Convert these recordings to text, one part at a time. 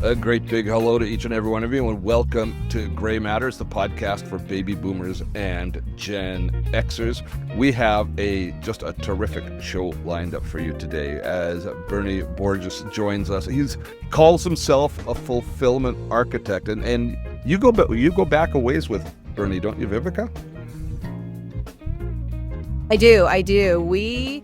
A great big hello to each and every one of you, and welcome to Gray Matters, the podcast for baby boomers and Gen Xers. We have just a terrific show lined up for you today as Bernie Borges joins us. He calls himself a fulfillment architect, and you go back a ways with Bernie, don't you, Vivica? I do. We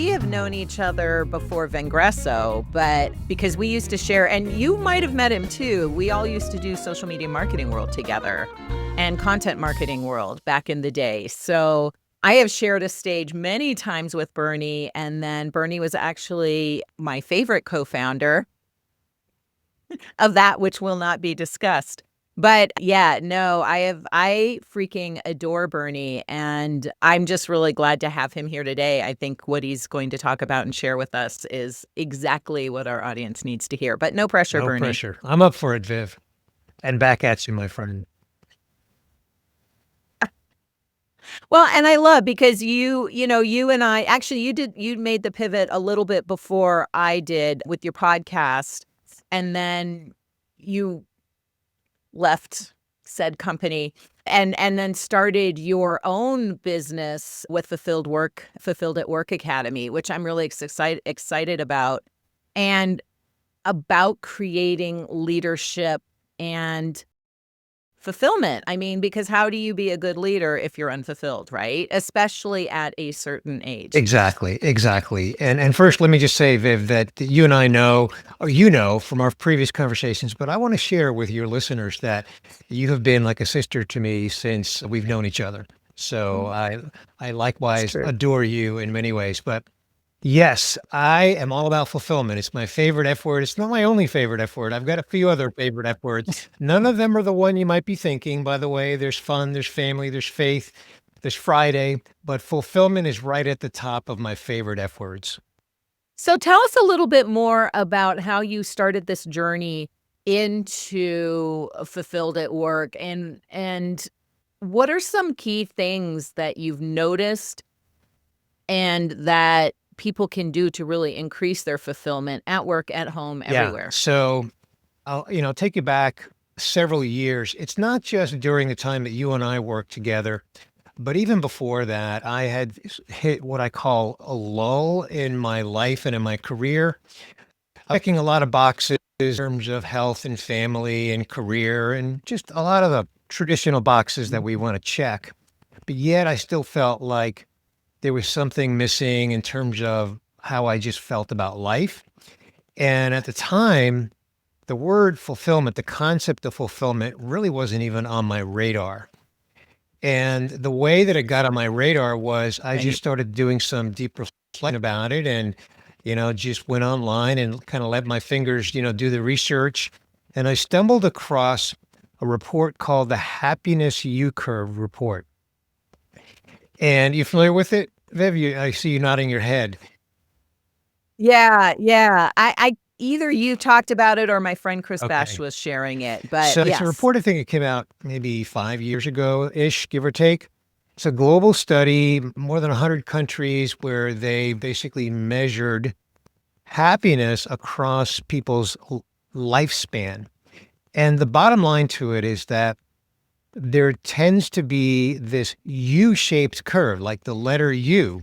have known each other before Vengresso, but because we used to share, and you might have met him too, we all used to do social media marketing world together and content marketing world back in the day. So I have shared a stage many times with Bernie, and then Bernie was actually my favorite co-founder of that which will not be discussed. But yeah, no, I freaking adore Bernie, and I'm just really glad to have him here today. I think what he's going to talk about and share with us is exactly what our audience needs to hear. But no pressure, Bernie. No pressure. I'm up for it, Viv. And back at you, my friend. Well, and I love because you and I, actually you made the pivot a little bit before I did with your podcast, and then you left said company and then started your own business with Fulfilled at Work Academy, which I'm really excited about, and about creating leadership and fulfillment. I mean, because how do you be a good leader if you're unfulfilled, right? Especially at a certain age. Exactly. And first, let me just say, Viv, that you and I know, or you know from our previous conversations, but I want to share with your listeners that you have been like a sister to me since we've known each other. So I likewise adore you in many ways. But yes, I am all about fulfillment. It's my favorite F word. It's not my only favorite F word. I've got a few other favorite F words. None of them are the one you might be thinking, by the way. There's fun, there's family, there's faith, there's Friday, but fulfillment is right at the top of my favorite F words. So tell us a little bit more about how you started this journey into Fulfilled at Work, and what are some key things that you've noticed and that people can do to really increase their fulfillment at work, at home, everywhere? Yeah. So I'll take you back several years. It's not just during the time that you and I worked together, but even before that, I had hit what I call a lull in my life and in my career, checking a lot of boxes in terms of health and family and career and just a lot of the traditional boxes that we want to check. But yet I still felt like there was something missing in terms of how I just felt about life. And at the time, the word fulfillment, the concept of fulfillment really wasn't even on my radar. And the way that it got on my radar was I just started doing some deep reflection about it and, just went online and kind of let my fingers, do the research. And I stumbled across a report called the Happiness U-Curve report. And you familiar with it, Viv? I see you nodding your head. Yeah. I either you talked about it or my friend Chris Bash was sharing it. But so yes. It's a report, I think it came out maybe 5 years ago-ish, give or take. It's a global study, more than 100 countries, where they basically measured happiness across people's lifespan. And the bottom line to it is that there tends to be this U-shaped curve, like the letter U,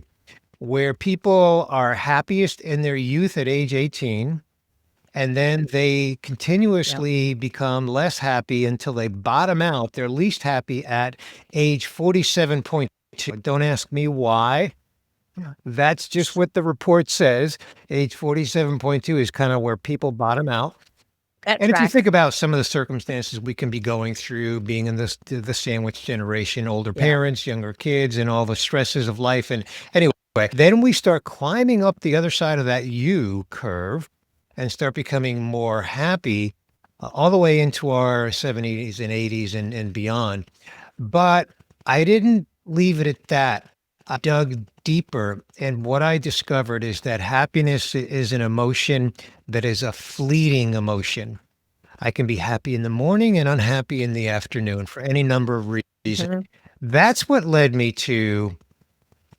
where people are happiest in their youth at age 18, and then they continuously become less happy until they bottom out. They're least happy at age 47.2. Don't ask me why. That's just what the report says. Age 47.2 is kind of where people bottom out. And if you think about some of the circumstances we can be going through, being in the sandwich generation, older parents, younger kids, and all the stresses of life. And anyway, then we start climbing up the other side of that U curve and start becoming more happy all the way into our 70s and 80s and beyond. But I didn't leave it at that. I dug deeper, and what I discovered is that happiness is an emotion that is a fleeting emotion. I can be happy in the morning and unhappy in the afternoon for any number of reasons. That's what led me to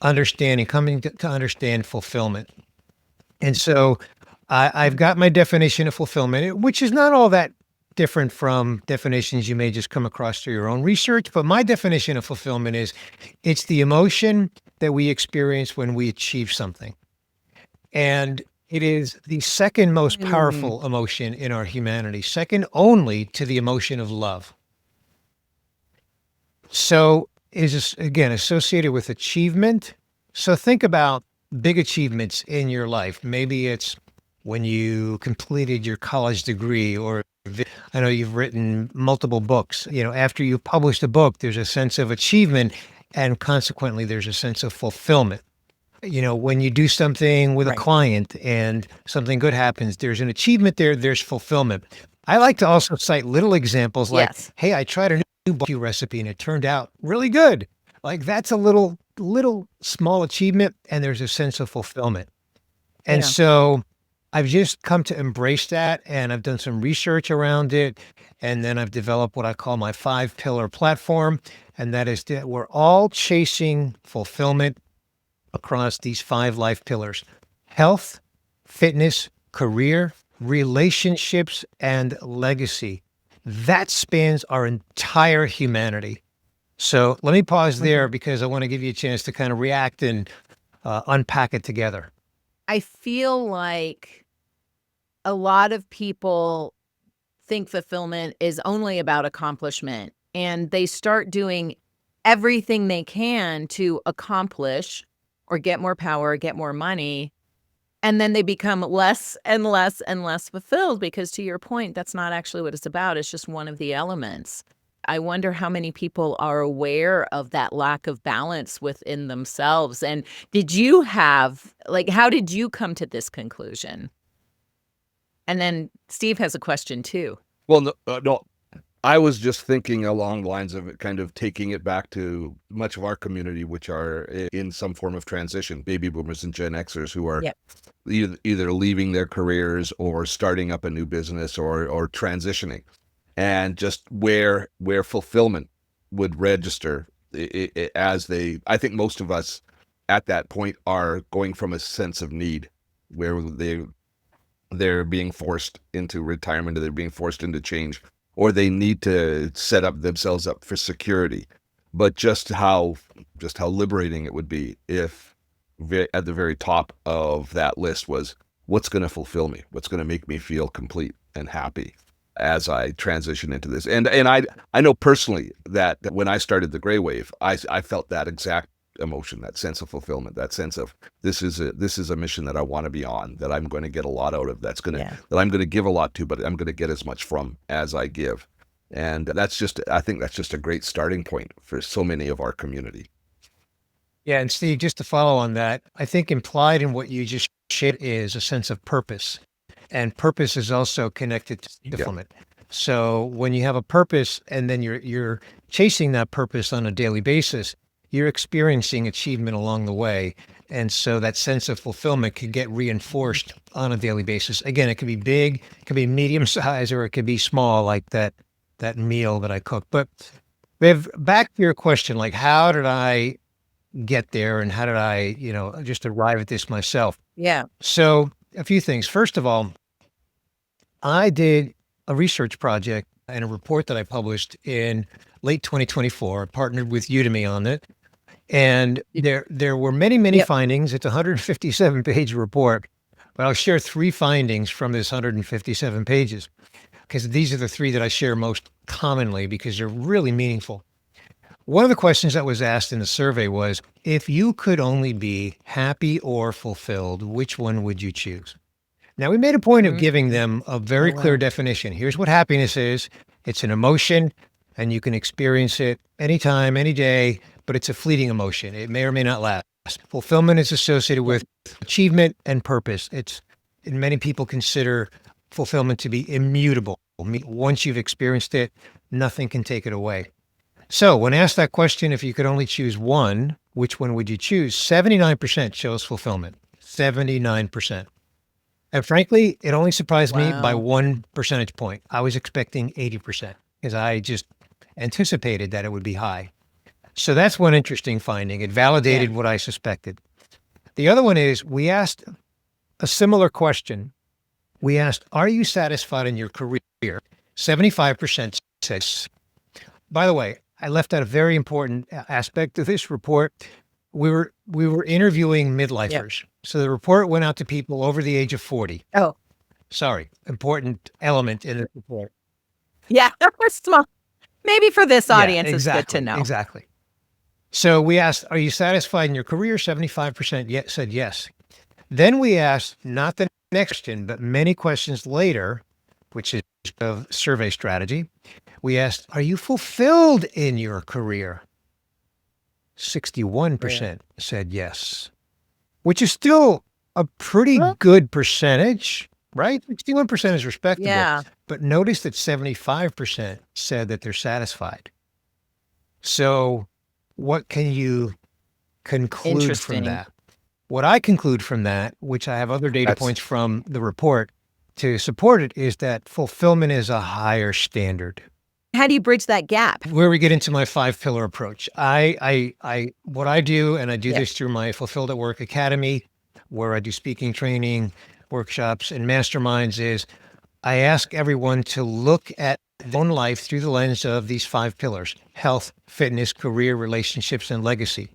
coming to understand fulfillment. And so I've got my definition of fulfillment, which is not all that different from definitions you may just come across through your own research. But my definition of fulfillment is it's the emotion that we experience when we achieve something. And it is the second most powerful emotion in our humanity, second only to the emotion of love. So it is, again, associated with achievement. So think about big achievements in your life. Maybe it's when you completed your college degree, or I know you've written multiple books. After you published a book, there's a sense of achievement, and consequently, there's a sense of fulfillment. When you do something with a client and something good happens, there's an achievement there, there's fulfillment. I like to also cite little examples like, hey, I tried a new barbecue recipe and it turned out really good. Like that's a little small achievement, and there's a sense of fulfillment. And so I've just come to embrace that, and I've done some research around it. And then I've developed what I call my 5-pillar platform. And that is that we're all chasing fulfillment across these 5 life pillars: health, fitness, career, relationships, and legacy. That spans our entire humanity. So let me pause there because I want to give you a chance to kind of react and unpack it together. I feel like a lot of people think fulfillment is only about accomplishment, and they start doing everything they can to accomplish or get more power, get more money, and then they become less and less and less fulfilled because, to your point, that's not actually what it's about. It's just one of the elements. I wonder how many people are aware of that lack of balance within themselves. And did you have, how did you come to this conclusion? And then Steve has a question too. Well, no, I was just thinking along the lines of it, kind of taking it back to much of our community, which are in some form of transition, baby boomers and Gen Xers who are either leaving their careers or starting up a new business or transitioning. And just where fulfillment would register as I think most of us at that point are going from a sense of need, where they're being forced into retirement, or they're being forced into change, or they need to set up themselves up for security. But just how liberating it would be if at the very top of that list was, what's going to fulfill me? What's going to make me feel complete and happy as I transition into this? And I know personally that when I started the Gray Wave, I felt that exact emotion, that sense of fulfillment, that sense of this is a mission that I want to be on, that I'm going to get a lot out of, that I'm going to give a lot to, but I'm going to get as much from as I give. And I think that's just a great starting point for so many of our community. Yeah, and Steve, just to follow on that, I think implied in what you just shared is a sense of purpose. And purpose is also connected to fulfillment. So when you have a purpose and then you're chasing that purpose on a daily basis, you're experiencing achievement along the way. And so that sense of fulfillment can get reinforced on a daily basis. Again, it could be big, it could be medium size, or it could be small, like that meal that I cooked. But Viv, back to your question, like how did I get there and how did I, just arrive at this myself? Yeah. So a few things. First of all, I did a research project and a report that I published in late 2024. I partnered with Udemy on it. And there were many findings. It's a 157-page report, but I'll share 3 findings from this 157 pages, because these are the 3 that I share most commonly because they're really meaningful. One of the questions that was asked in the survey was, if you could only be happy or fulfilled, which one would you choose? Now, we made a point of giving them a very clear definition. Here's what happiness is. It's an emotion, and you can experience it anytime, any day, but it's a fleeting emotion. It may or may not last. Fulfillment is associated with achievement and purpose. Many people consider fulfillment to be immutable. Once you've experienced it, nothing can take it away. So when asked that question, if you could only choose one, which one would you choose? 79% chose fulfillment. 79%. And frankly, it only surprised me by 1 percentage point. I was expecting 80% because I just anticipated that it would be high. So that's one interesting finding. It validated what I suspected. The other one is we asked a similar question We asked, are you satisfied in your career? 75% said yes. By the way, I left out a very important aspect of this report. We were interviewing midlifers. So the report went out to people over the age of 40. Oh, Sorry, important element in the report. yeah. Small. Maybe for this audience, exactly, it's good to know. Exactly. So we asked, are you satisfied in your career? 75% said yes. Then we asked, not the next question, but many questions later, which is a survey strategy. We asked, are you fulfilled in your career? 61% said yes, which is still a pretty good percentage, right? 61% is respectable. Yeah. But notice that 75% said that they're satisfied. So what can you conclude from Interesting. that? What I conclude from that, which I have other data points from the report to support it, is that fulfillment is a higher standard. How do you bridge that gap? Where we get into my 5-pillar approach. What I do, and I do this through my Fulfilled at Work Academy, where I do speaking training, workshops, and masterminds, is I ask everyone to look at their own life through the lens of these 5 pillars: health, fitness, career, relationships, and legacy.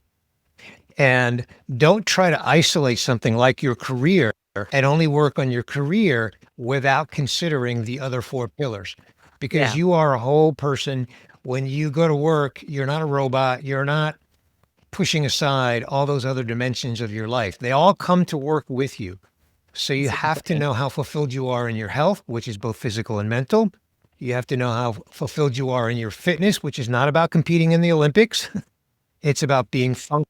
And don't try to isolate something like your career and only work on your career without considering the other 4 pillars. Because you are a whole person. When you go to work, you're not a robot. You're not pushing aside all those other dimensions of your life. They all come to work with you. So you have to know how fulfilled you are in your health, which is both physical and mental. You have to know how fulfilled you are in your fitness, which is not about competing in the Olympics. It's about being functional.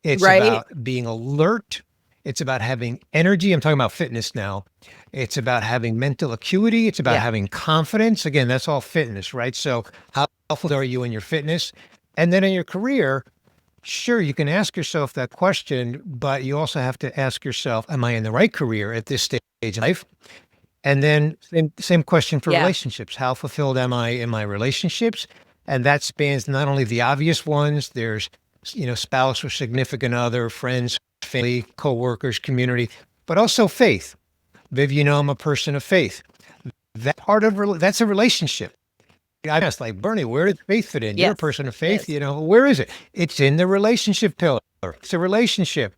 It's about being alert. It's about having energy. I'm talking about fitness now. It's about having mental acuity. It's about having confidence. Again, that's all fitness, right? So how fulfilled are you in your fitness? And then in your career, sure, you can ask yourself that question, but you also have to ask yourself, am I in the right career at this stage in life? And then same question for relationships. How fulfilled am I in my relationships? And that spans not only the obvious ones, there's, spouse or significant other, friends, family, coworkers, community, but also faith. Viv, I'm a person of faith. That's a relationship. I asked, like, Bernie, where does faith fit in? You're a person of faith, where is it? It's in the relationship pillar. It's a relationship.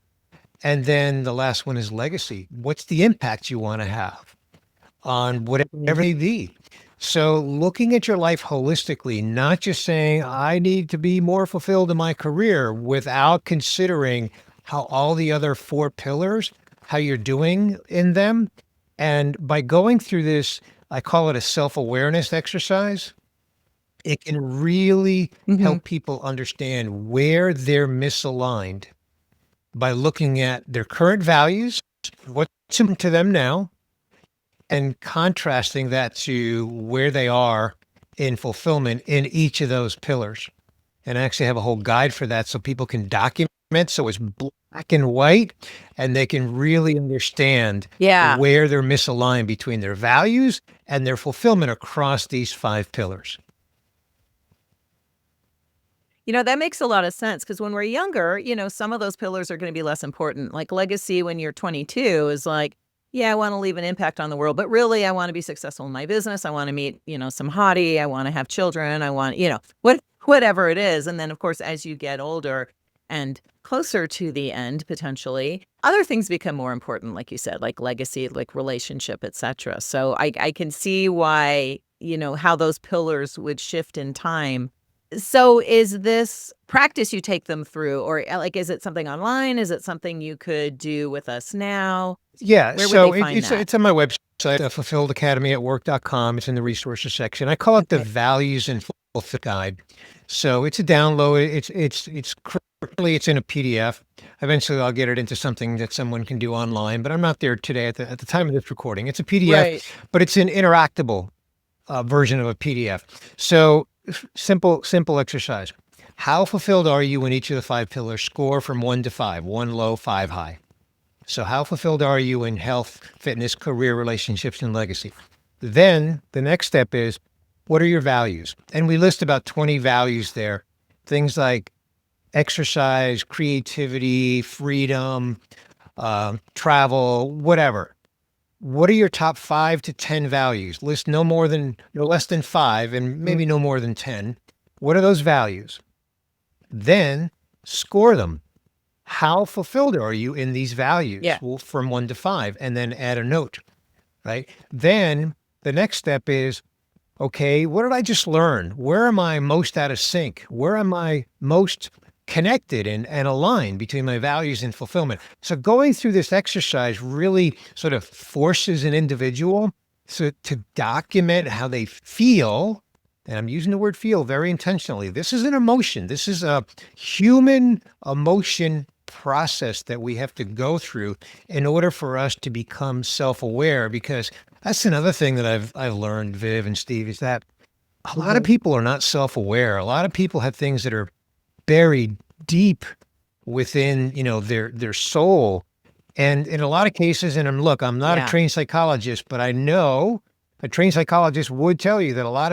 And then the last one is legacy. What's the impact you want to have on whatever it may be? So looking at your life holistically, not just saying, I need to be more fulfilled in my career, without considering how all the other 4 pillars, how you're doing in them. And by going through this, I call it a self-awareness exercise. It can really help people understand where they're misaligned by looking at their current values, what's important to them now, and contrasting that to where they are in fulfillment in each of those pillars. And I actually have a whole guide for that so people can document, so it's black and white, and they can really understand where they're misaligned between their values and their fulfillment across these 5 pillars. That makes a lot of sense, because when we're younger, some of those pillars are going to be less important. Like legacy when you're 22 is like, I want to leave an impact on the world, but really I want to be successful in my business. I want to meet, some hottie. I want to have children. I want, whatever it is. And then, of course, as you get older and closer to the end, potentially, other things become more important, like you said, like legacy, like relationship, etc. So I can see why, how those pillars would shift in time. So is this practice you take them through, or like, is it something online? Is it something you could do with us now? Yeah. Where So would they find that? it's on my website, fulfilledacademyatwork.com. It's in the resources section. I call it the Values and Fulfillment Guide. So it's a download. It's currently it's in a PDF. Eventually I'll get it into something that someone can do online, but I'm not there today at the time of this recording. It's a PDF, but it's an interactable version of a PDF. So simple exercise. How fulfilled are you in each of the 5 pillars? Score from 1 to 5, 1 low, 5 high. So how fulfilled are you in health, fitness, career, relationships, and legacy? Then the next step is, what are your values? And we list about 20 values there. Things like exercise, creativity, freedom, travel, whatever. what are your top 5 to 10 values? List no less than 5 and maybe no more than 10. What are those values? Then score them. How fulfilled are you in these values? Yeah. Well, from 1 to 5, and then add a note, right? Then the next step is, okay, what did I just learn? Where am I most out of sync? Where am I most connected and aligned between my values and fulfillment? So going through this exercise really sort of forces an individual to document how they feel. And I'm using the word feel very intentionally. This is an emotion. This is a human emotion process that we have to go through in order for us to become self-aware, because that's another thing that I've learned, Viv and Steve, is that a lot of people are not self-aware. A lot of people have things that are buried deep within, their soul. And in a lot of cases, and I'm not a trained psychologist, but I know a trained psychologist would tell you that a lot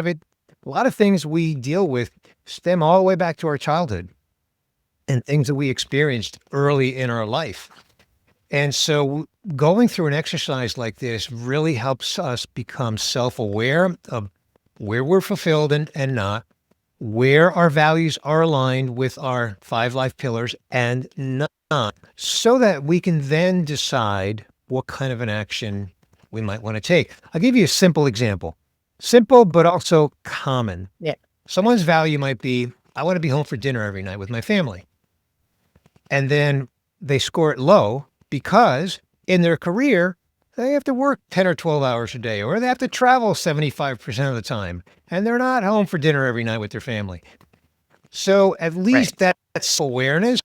of things we deal with stem all the way back to our childhood and things that we experienced early in our life. And so going through an exercise like this really helps us become self-aware of where we're fulfilled and not, where our values are aligned with our 5 life pillars and not, so that we can then decide what kind of an action we might want to take. I'll give you a simple example. Simple, but also common. Yeah. Someone's value might be, I want to be home for dinner every night with my family. And then they score it low because in their career, they have to work 10 or 12 hours a day, or they have to travel 75% of the time, and they're not home for dinner every night with their family. So at least that awareness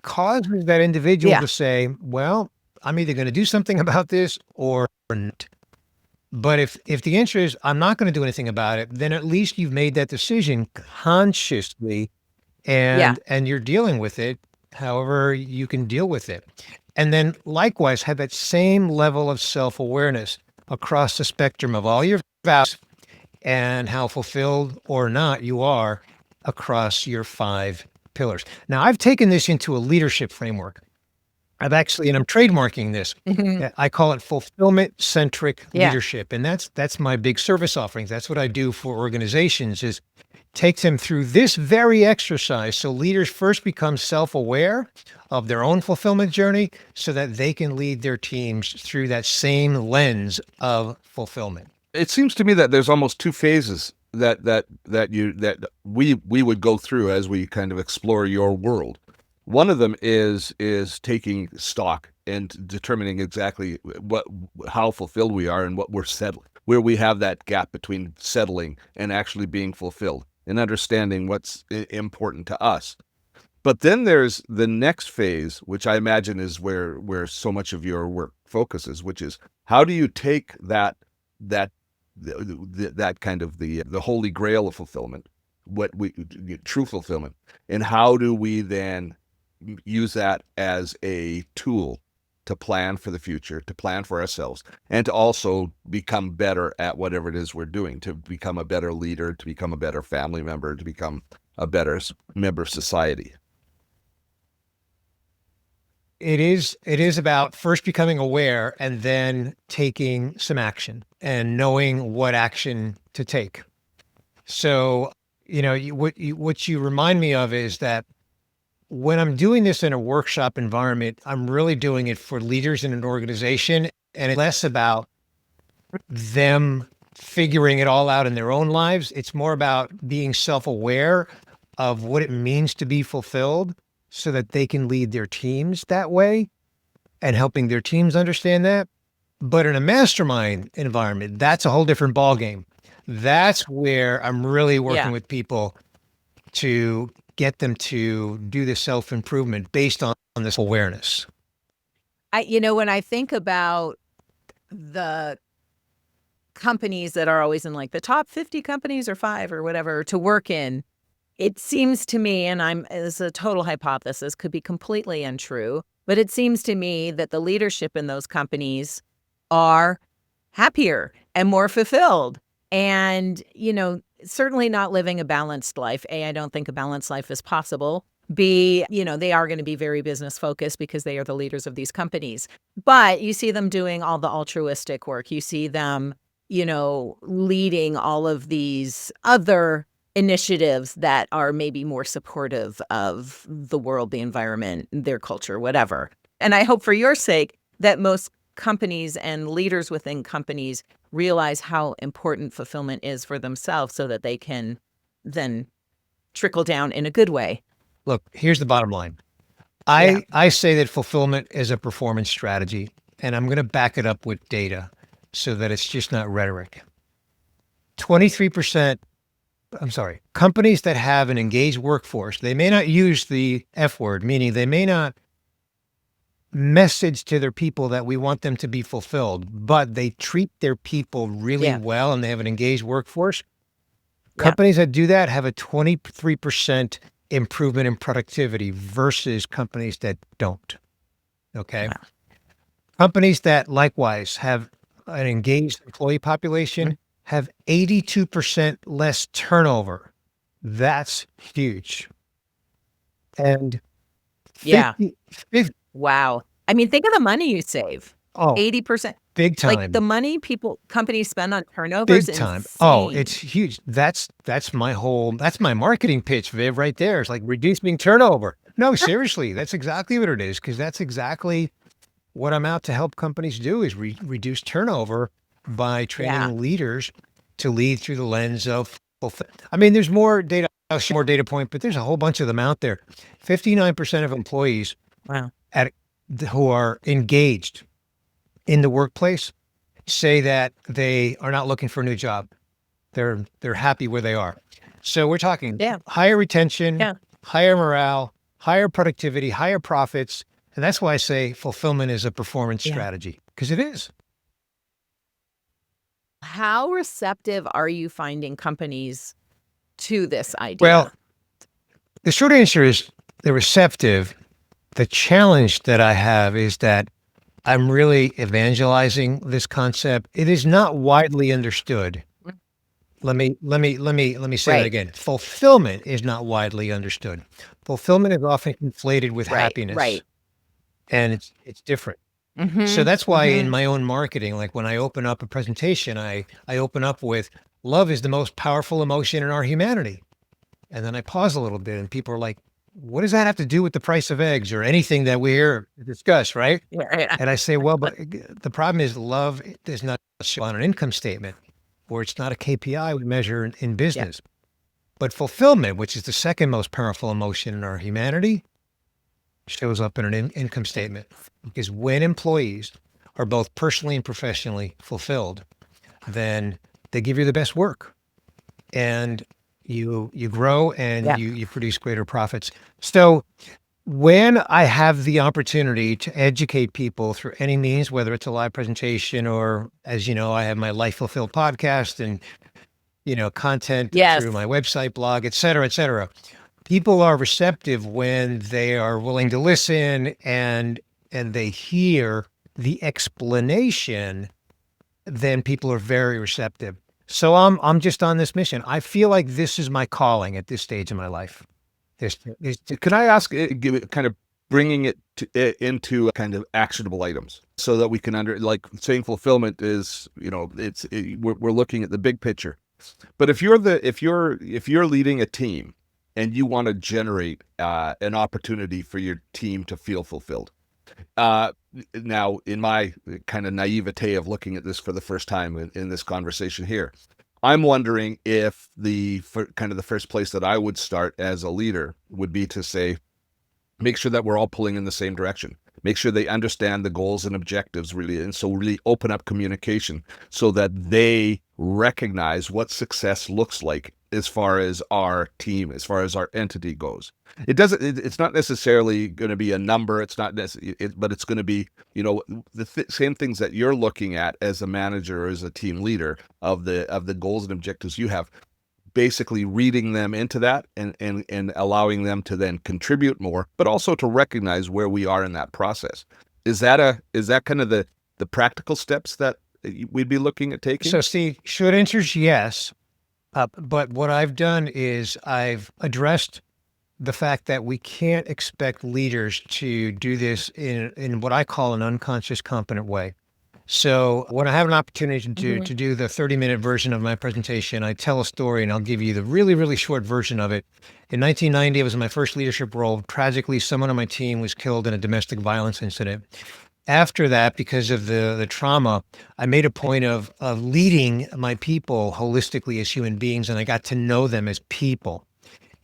causes that individual to say, well, I'm either going to do something about this or not. But if the answer is, I'm not going to do anything about it, then at least you've made that decision consciously and you're dealing with it however you can deal with it. And then likewise, have that same level of self-awareness across the spectrum of all your values and how fulfilled or not you are across your 5 pillars. Now, I've taken this into a leadership framework. I'm trademarking this. I call it fulfillment-centric leadership. And that's my big service offerings. That's what I do for organizations, is take them through this very exercise so leaders first become self-aware of their own fulfillment journey so that they can lead their teams through that same lens of fulfillment. It seems to me that there's almost 2 phases that we would go through as we kind of explore your world. One of them is taking stock and determining exactly how fulfilled we are and what we're settling, where we have that gap between settling and actually being fulfilled and understanding what's important to us. But then there's the next phase, which I imagine is where so much of your work focuses, which is how do you take that kind of the holy grail of fulfillment, true fulfillment, and how do we then use that as a tool to plan for the future, to plan for ourselves, and to also become better at whatever it is we're doing, to become a better leader, to become a better family member, to become a better member of society. It is about first becoming aware and then taking some action and knowing what action to take. So, what you remind me of is that when I'm doing this in a workshop environment, I'm really doing it for leaders in an organization, and it's less about them figuring it all out in their own lives. It's more about being self-aware of what it means to be fulfilled so that they can lead their teams that way and helping their teams understand that. But in a mastermind environment, that's a whole different ballgame. That's where I'm really working with people to get them to do the self-improvement based on this awareness. When I think about the companies that are always in like the top 50 companies or 5 or whatever to work in, it seems to me, and it's a total hypothesis, could be completely untrue, but it seems to me that the leadership in those companies are happier and more fulfilled and, certainly not living a balanced life. I don't think a balanced life is possible. B, they are going to be very business focused because they are the leaders of these companies. But you see them doing all the altruistic work. You see them, leading all of these other initiatives that are maybe more supportive of the world, the environment, their culture, whatever. And I hope for your sake that most companies and leaders within companies realize how important fulfillment is for themselves so that they can then trickle down in a good way. Look, here's the bottom line. Yeah. I say that fulfillment is a performance strategy, and I'm going to back it up with data so that it's just not rhetoric. 23%, companies that have an engaged workforce, they may not use the F word, meaning they may not message to their people that we want them to be fulfilled, but they treat their people really well and they have an engaged workforce. Companies that do that have a 23% improvement in productivity versus companies that don't. Okay. Wow. Companies that likewise have an engaged employee population have 82% less turnover. That's huge. And 50, wow. I mean, think of the money you save. Oh, 80%. Big time. Like the money companies spend on turnover is big time. Insane. Oh, it's huge. That's my marketing pitch, Viv, right there. It's like reducing turnover. No, seriously, that's exactly what it is, because that's exactly what I'm out to help companies do is reduce turnover by training leaders to lead through the lens of fulfillment. I mean, there's more data, more data point, but there's a whole bunch of them out there. 59% of employees who are engaged in the workplace say that they are not looking for a new job. They're happy where they are. So we're talking higher retention, higher morale, higher productivity, higher profits. And that's why I say fulfillment is a performance strategy, because it is. How receptive are you finding companies to this idea? Well, the short answer is they're receptive. The challenge that I have is that I'm really evangelizing this concept. It is not widely understood. Let me say that again. Fulfillment is not widely understood. Fulfillment is often conflated with happiness. Right. And it's different. So that's why in my own marketing, like when I open up a presentation, I open up with love is the most powerful emotion in our humanity. And then I pause a little bit and people are like, what does that have to do with the price of eggs or anything that we here discuss, right? And I say, well, but the problem is love does not show on an income statement, or it's not a KPI we measure in business. But fulfillment, which is the second most powerful emotion in our humanity, shows up in an income statement. Because when employees are both personally and professionally fulfilled, then they give you the best work. And you grow and you produce greater profits. So when I have the opportunity to educate people through any means, whether it's a live presentation or, as you know, I have my Life Fulfilled podcast and, content through my website, blog, et cetera, people are receptive when they are willing to listen and they hear the explanation, then people are very receptive. So I'm just on this mission. I feel like this is my calling at this stage in my life. Could I ask, kind of bringing it into kind of actionable items so that we can like saying fulfillment is, we're looking at the big picture. But if you're leading a team and you want to generate an opportunity for your team to feel fulfilled. Now, in my kind of naivete of looking at this for the first time in this conversation here, I'm wondering if the first place that I would start as a leader would be to say, make sure that we're all pulling in the same direction. Make sure they understand the goals and objectives really. And so really open up communication so that they recognize what success looks like as far as our team, as far as our entity goes. It's not necessarily going to be a number. It's not but it's going to be, the same things that you're looking at as a manager or as a team leader of the goals and objectives you have, basically reading them into that and allowing them to then contribute more, but also to recognize where we are in that process. Is that kind of the practical steps that we'd be looking at taking? So Steve, short answer is yes. But what I've done is I've addressed the fact that we can't expect leaders to do this in what I call an unconscious competent way. So when I have an opportunity to do the 30-minute version of my presentation, I tell a story, and I'll give you the really, really short version of it. In 1990, I was in my first leadership role. Tragically, someone on my team was killed in a domestic violence incident. After that, because of the trauma, I made a point of leading my people holistically as human beings, and I got to know them as people.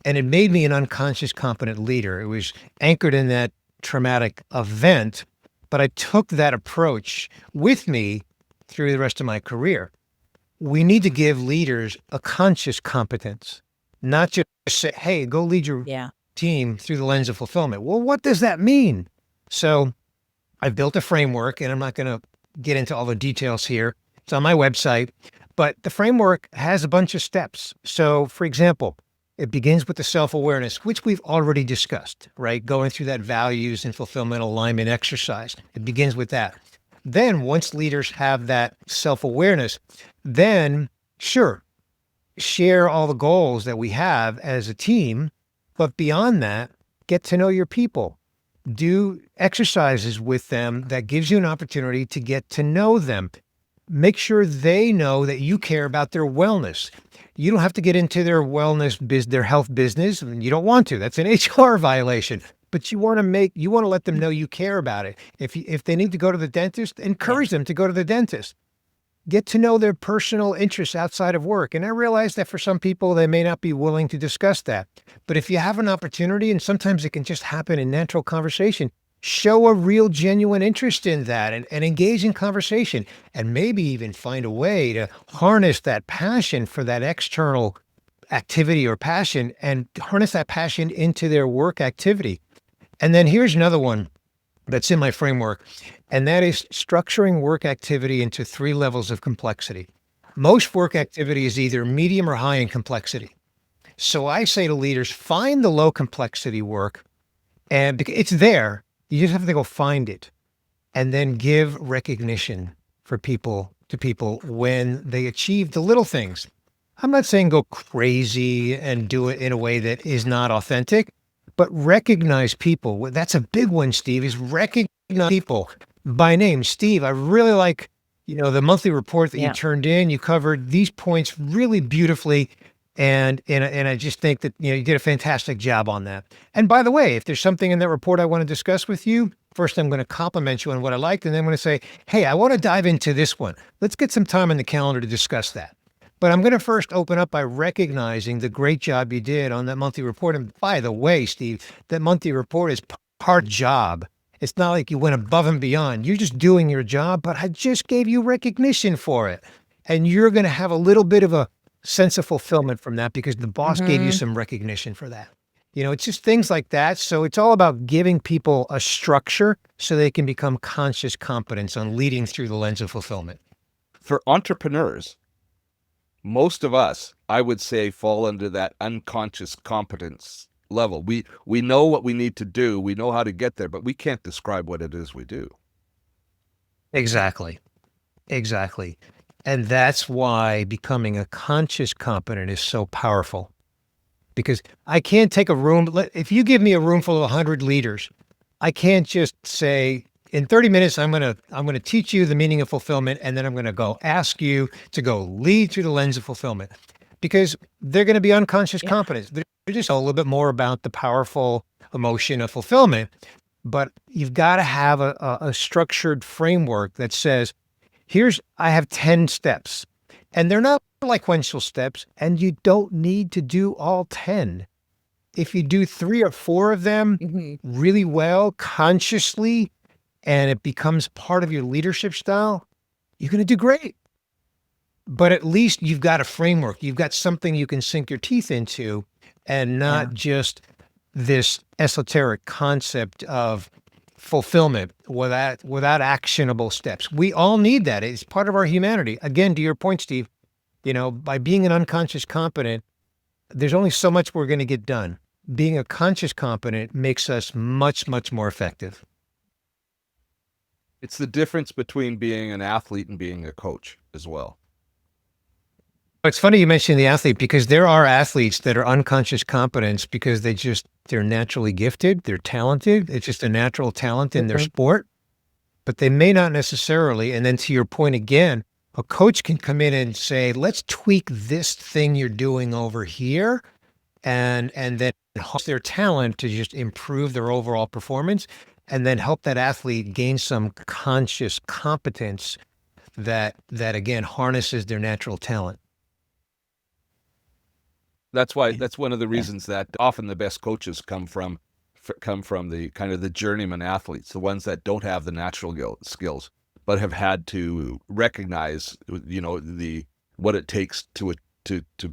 And it made me an unconscious competent leader. It was anchored in that traumatic event, but I took that approach with me through the rest of my career. We need to give leaders a conscious competence, not just say, hey, go lead your team through the lens of fulfillment. Well, what does that mean? So I've built a framework, and I'm not going to get into all the details here. It's on my website, but the framework has a bunch of steps. So for example, it begins with the self-awareness, which we've already discussed, right? Going through that values and fulfillment alignment exercise. It begins with that. Then once leaders have that self-awareness, then sure, share all the goals that we have as a team. But beyond that, get to know your people. Do exercises with them that gives you an opportunity to get to know them. Make sure they know that you care about their wellness. You don't have to get into their wellness, their health business, and you don't want to. That's an HR violation. But you want to let them know you care about it. If they need to go to the dentist, encourage them to go to the dentist. Get to know their personal interests outside of work. And I realize that for some people, they may not be willing to discuss that. But if you have an opportunity, and sometimes it can just happen in natural conversation, show a real genuine interest in that and engage in conversation, and maybe even find a way to harness that passion for that external activity or passion and harness that passion into their work activity. And then here's another one that's in my framework, and that is structuring work activity into 3 levels of complexity. Most work activity is either medium or high in complexity. So I say to leaders, find the low complexity work, and it's there. You just have to go find it, and then give recognition to people when they achieve the little things. I'm not saying go crazy and do it in a way that is not authentic, but recognize people. That's a big one, Steve, is recognize people by name. Steve, I really like, the monthly report that you turned in. You covered these points really beautifully. And I just think that, you did a fantastic job on that. And by the way, if there's something in that report I want to discuss with you, first I'm going to compliment you on what I liked, and then I'm going to say, hey, I want to dive into this one. Let's get some time on the calendar to discuss that. But I'm going to first open up by recognizing the great job you did on that monthly report. And by the way, Steve, that monthly report is part job. It's not like you went above and beyond. You're just doing your job, but I just gave you recognition for it. And you're going to have a little bit of a sense of fulfillment from that because the boss gave you some recognition for that. It's just things like that. So it's all about giving people a structure so they can become conscious competence on leading through the lens of fulfillment. For entrepreneurs, most of us, I would say, fall under that unconscious competence level. We know what we need to do. We know how to get there, but we can't describe what it is we do. Exactly. And that's why becoming a conscious competent is so powerful. Because I can't take a room, if you give me a room full of 100 leaders, I can't just say, in 30 minutes, I'm going to teach you the meaning of fulfillment, and then I'm going to go ask you to go lead through the lens of fulfillment. Because they're going to be unconscious competence. They're just a little bit more about the powerful emotion of fulfillment. But you've got to have a structured framework that says, I have 10 steps, and they're not sequential steps, and you don't need to do all 10. If you do 3 or 4 of them really well, consciously, and it becomes part of your leadership style, you're going to do great. But at least you've got a framework. You've got something you can sink your teeth into, and not just this esoteric concept of fulfillment without actionable steps. We all need that. It's part of our humanity. Again, to your point, Steve, by being an unconscious competent, there's only so much we're going to get done. Being a conscious competent makes us much, much more effective. It's the difference between being an athlete and being a coach as well. It's funny you mentioned the athlete because there are athletes that are unconscious competence because they're naturally gifted, they're talented. It's just a natural talent in their sport, but they may not necessarily. And then to your point again, a coach can come in and say, let's tweak this thing you're doing over here and then help their talent to just improve their overall performance and then help that athlete gain some conscious competence that again harnesses their natural talent. That's one of the reasons that often the best coaches come from the kind of the journeyman athletes, the ones that don't have the natural skills, but have had to recognize, what it takes to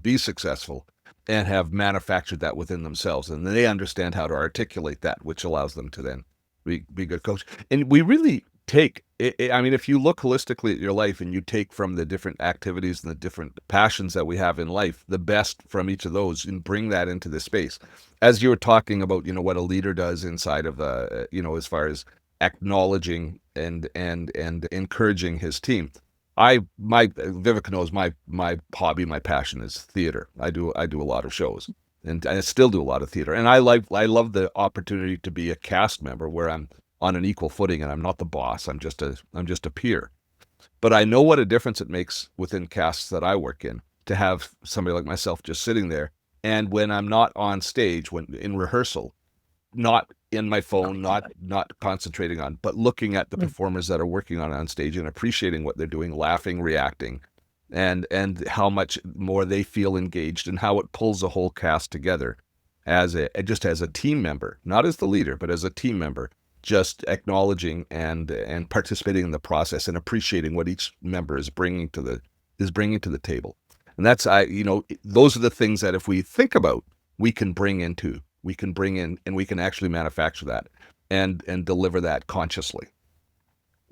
be successful and have manufactured that within themselves. And they understand how to articulate that, which allows them to then be a good coach. And we really take, I mean, if you look holistically at your life and you take from the different activities and the different passions that we have in life, the best from each of those and bring that into the space. As you were talking about, what a leader does inside of as far as acknowledging and encouraging his team. Vivica knows my hobby, my passion is theater. I do a lot of shows, and I still do a lot of theater. And I love the opportunity to be a cast member where I'm on an equal footing and I'm not the boss. I'm just a peer. But I know what a difference it makes within casts that I work in to have somebody like myself just sitting there. And when I'm not on stage, when in rehearsal, not in my phone, not concentrating on, but looking at the performers that are working on stage and appreciating what they're doing, laughing, reacting, and how much more they feel engaged and how it pulls the whole cast together as a team member, not as the leader, but as a team member, just acknowledging and participating in the process and appreciating what each member is bringing to the table. And that's those are the things that if we think about, we can bring in and we can actually manufacture that and deliver that consciously.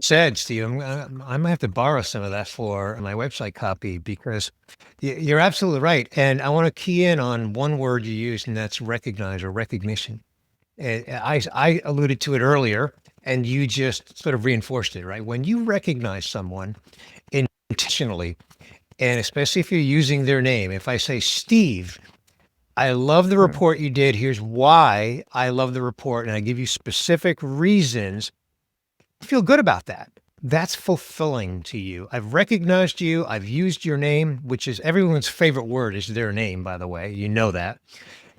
Said, Steve, I might have to borrow some of that for my website copy because you're absolutely right. And I want to key in on one word you used, and that's recognize or recognition. I alluded to it earlier, and you just sort of reinforced it, right? When you recognize someone intentionally, and especially if you're using their name, if I say, Steve, I love the report you did. Here's why I love the report. And I give you specific reasons. I feel good about that. That's fulfilling to you. I've recognized you. I've used your name, which is everyone's favorite word is their name, by the way. You know that.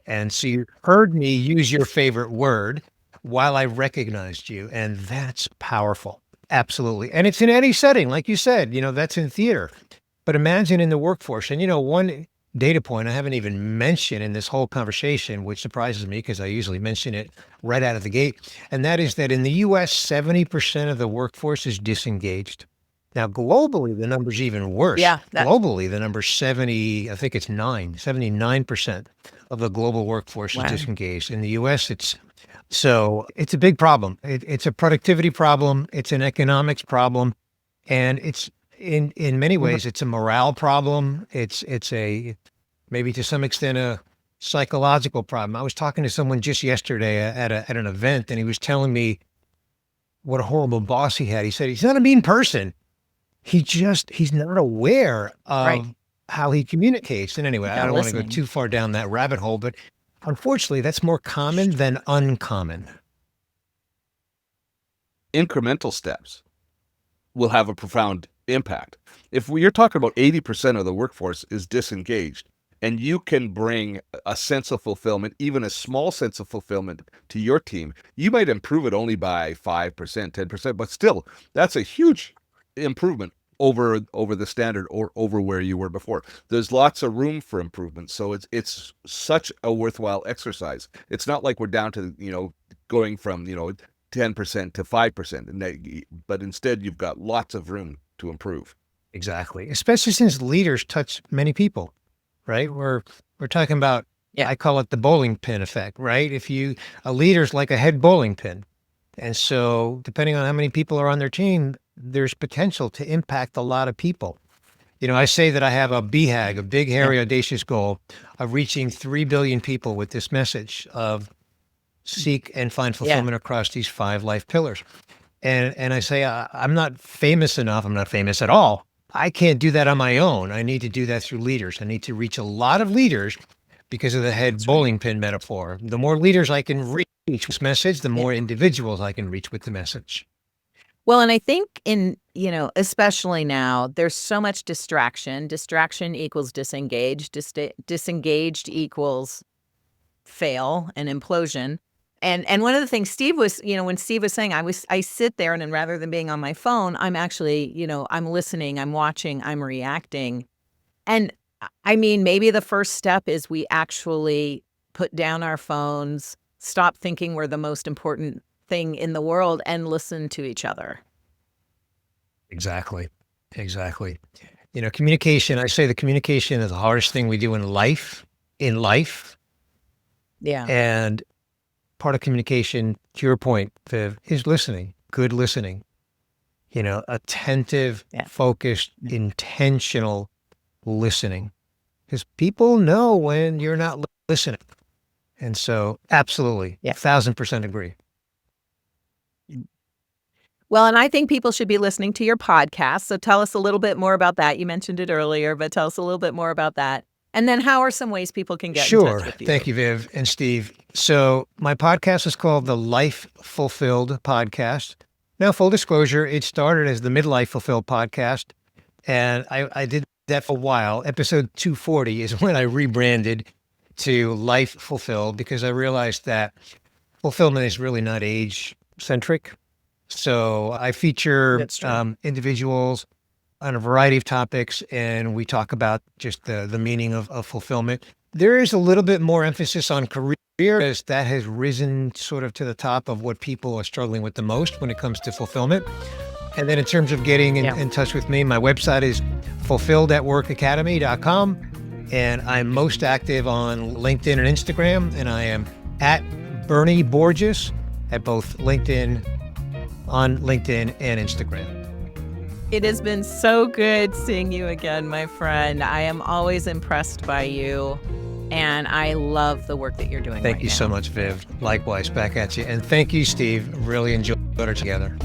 And so you heard me use your favorite word while I recognized you. And that's powerful. Absolutely. And it's in any setting. Like you said, that's in theater. But imagine in the workforce. And, one data point I haven't even mentioned in this whole conversation, which surprises me because I usually mention it right out of the gate. And that is that in the US, 70% of the workforce is disengaged. Now, globally, the number's even worse. Yeah. Globally, the number's 79% of the global workforce is disengaged. In the US, it's a big problem. It's a productivity problem. It's an economics problem. And it's in many ways, it's a morale problem. It's a maybe to some extent a psychological problem. I was talking to someone just yesterday at an event, and he was telling me what a horrible boss he had. He said he's not a mean person. He's not aware of how he communicates. And anyway, I don't want to go too far down that rabbit hole, but unfortunately, that's more common than uncommon. Incremental steps will have a profound impact. If you're talking about 80% of the workforce is disengaged, and you can bring a sense of fulfillment, even a small sense of fulfillment to your team, you might improve it only by 5%, 10%, but still, that's a huge improvement over the standard or over where you were before. There's lots of room for improvement. So it's such a worthwhile exercise. It's not like we're down to, going from, 10% to 5%, but instead you've got lots of room to improve. Exactly. Especially since leaders touch many people, right? We're talking about, I call it the bowling pin effect, right? A leader's like a head bowling pin. And so depending on how many people are on their team, there's potential to impact a lot of people. I say that I have a BHAG, a big, hairy, audacious goal of reaching 3 billion people with this message of seek and find fulfillment across these 5 life pillars. And I say, I'm not famous enough. I'm not famous at all. I can't do that on my own. I need to do that through leaders. I need to reach a lot of leaders because of the head bowling pin metaphor. The more leaders I can reach with this message, the more individuals I can reach with the message. Well, and I think especially now, there's so much distraction. Distraction equals disengaged. Disengaged equals fail and implosion. And one of the things Steve was, when Steve was saying, I sit there and rather than being on my phone, I'm actually, I'm listening, I'm watching, I'm reacting. And I mean, maybe the first step is we actually put down our phones, stop thinking we're the most important thing in the world, and listen to each other. Exactly. Communication, I say the communication is the hardest thing we do in life. Yeah. And part of communication, to your point, Viv, is listening, good listening, attentive, focused, intentional listening. Because people know when you're not listening. And so, absolutely, 1,000% agree. Well, and I think people should be listening to your podcast. So tell us a little bit more about that. You mentioned it earlier, but tell us a little bit more about that. And then how are some ways people can get in touch with you? Thank you, Viv and Steve. So my podcast is called the Life Fulfilled Podcast. Now, full disclosure, it started as the Midlife Fulfilled Podcast. And I did that for a while. Episode 240 is when I rebranded to Life Fulfilled because I realized that fulfillment is really not age-centric. So I feature individuals on a variety of topics, and we talk about just the meaning of fulfillment. There is a little bit more emphasis on career, as that has risen sort of to the top of what people are struggling with the most when it comes to fulfillment. And then in terms of getting in touch with me, my website is fulfilledatworkacademy.com, and I'm most active on LinkedIn and Instagram, and I am at Bernie Borges at both on LinkedIn and Instagram. It has been so good seeing you again, my friend. I am always impressed by you, and I love the work that you're doing. Thank you so much, Viv. Likewise, back at you. And thank you, Steve. Really enjoyed it together.